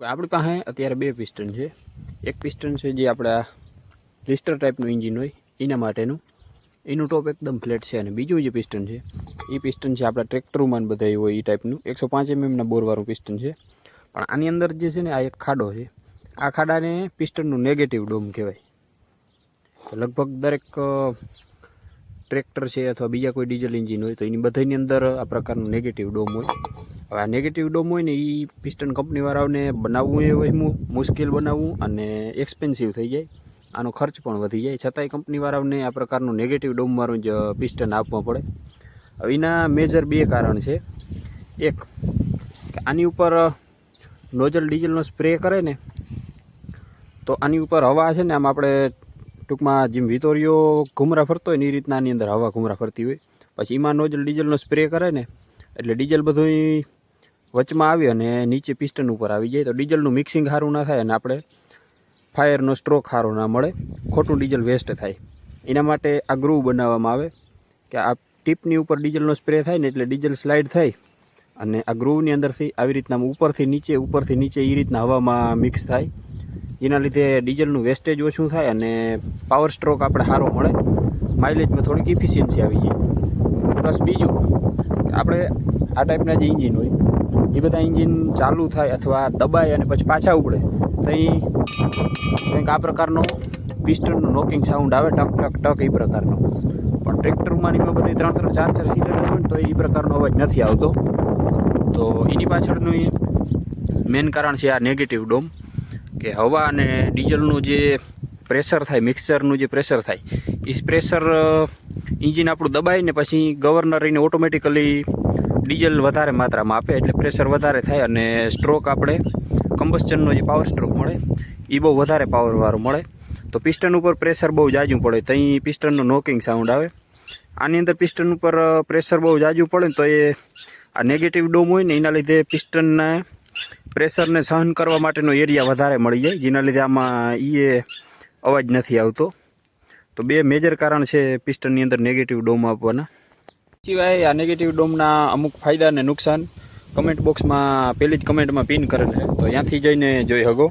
આપણી પાસે અત્યારે બે પિસ્ટન છે. એક પિસ્ટન છે જે આપણા લિસ્ટર ટાઈપનું એન્જિન હોય એના માટેનું, એનું ટોપ એકદમ ફ્લેટ છે. અને બીજું જે પિસ્ટન છે એ પિસ્ટન છે આપણા ટ્રેક્ટરમાં બધા હોય એ ટાઈપનું 105 mm બોરવાળું પિસ્ટન છે. પણ આની અંદર જે છે ને આ એક ખાડો છે. આ ખાડાને પિસ્ટનનું નેગેટિવ ડોમ કહેવાય. લગભગ દરેક ટ્રેક્ટર છે અથવા બીજા કોઈ ડીઝલ એન્જિન હોય તો એની બધાની અંદર આ પ્રકારનું નેગેટિવ ડોમ હોય. હવે આ નેગેટિવ ડોમ હોય ને એ પિસ્ટન કંપનીવાળાઓને બનાવવું એ હોય મુશ્કેલ બનાવવું અને એક્સપેન્સિવ થઈ જાય, આનો ખર્ચ પણ વધી જાય. છતાંય કંપનીવાળાઓને આ પ્રકારનું નેગેટિવ ડોમવાળું જ પિસ્ટન આપવા પડે. હવે એના મેજર બે કારણ છે. એક કે આની ઉપર નોઝલ ડીઝલનો સ્પ્રે કરે ને તો આની ઉપર હવા છે ને આમ આપણે ટૂંકમાં જેમ વિતોરીઓ ઘૂમરા ફરતો હોય ને એ રીતના આની અંદર હવા ઘૂમરા ફરતી હોય. પછી એમાં નોઝલ ડીઝલનો સ્પ્રે કરે ને એટલે ડીઝલ બધું વચમાં આવી અને નીચે પિસ્ટન ઉપર આવી જાય. તો ડીઝલનું મિક્સિંગ સારું ના થાય અને આપણે ફાયરનો સ્ટ્રોક સારો ના મળે, ખોટું ડીઝલ વેસ્ટ થાય. એના માટે આ ગ્રુવ બનાવવામાં આવે કે આ ટીપની ઉપર ડીઝલનો સ્પ્રે થાય ને એટલે ડીઝલ સ્લાઇડ થાય અને આ ગ્રુવની અંદરથી આવી રીતના ઉપરથી નીચે એ રીતના હવામાં મિક્સ થાય. એના લીધે ડીઝલનું વેસ્ટેજ ઓછું થાય અને પાવર સ્ટ્રોક આપણે સારો મળે, માઇલેજમાં થોડીક ઇફિશિયન્સી આવી જાય. પ્લસ બીજું આપણે આ ટાઈપના જે એન્જિન હોય એ બધા એન્જિન ચાલુ થાય અથવા દબાય અને પછી પાછા ઉપડે તો કંઈક આ પ્રકારનો પિસ્ટનનું નોકિંગ સાઉન્ડ આવે, ટક ટક ટક એ પ્રકારનો. પણ ટ્રેક્ટરમાં એમાં બધી 3-3 4-4 સિલિન્ડર હોય ને તો એ પ્રકારનો અવાજ નથી આવતો. તો એની પાછળનું મેઇન કારણ છે આ નેગેટિવ ડોમ, કે હવા અને ડીઝલનું જે પ્રેશર થાય, મિક્સરનું જે પ્રેશર થાય એ પ્રેશર એન્જિન આપણું દબાય ને પછી ગવર્નર રહીને ઓટોમેટિકલી ડીઝલ વધારે માત્રામાં આપે એટલે પ્રેશર વધારે થાય અને સ્ટ્રોક આપણે કમ્બસ્ચનનો જે પાવર સ્ટ્રોક મળે એ બહુ વધારે પાવરવાળો મળે. તો પિસ્ટન ઉપર પ્રેશર બહુ જાજું પડે તો અહીં પિસ્ટનનું નોકિંગ સાઉન્ડ આવે. આની અંદર પિસ્ટન ઉપર પ્રેશર બહુ જાજું પડે ને તો એ આ નેગેટિવ ડોમ હોય ને એના લીધે પિસ્ટનના પ્રેશરને સહન કરવા માટેનો એરિયા વધારે મળી જાય, જેના લીધે આમાં એ અવાજ નથી આવતો. તો બે મેજર કારણ છે પિસ્ટનની અંદર નેગેટિવ ડોમ આપવાના. સિવાય આ નેગેટિવ ડોમના અમુક ફાયદા અને નુકસાન કમેન્ટ બોક્સમાં પહેલી જ કમેન્ટમાં પિન કરેલ છે, તો ત્યાંથી જઈને જોઈ શકો.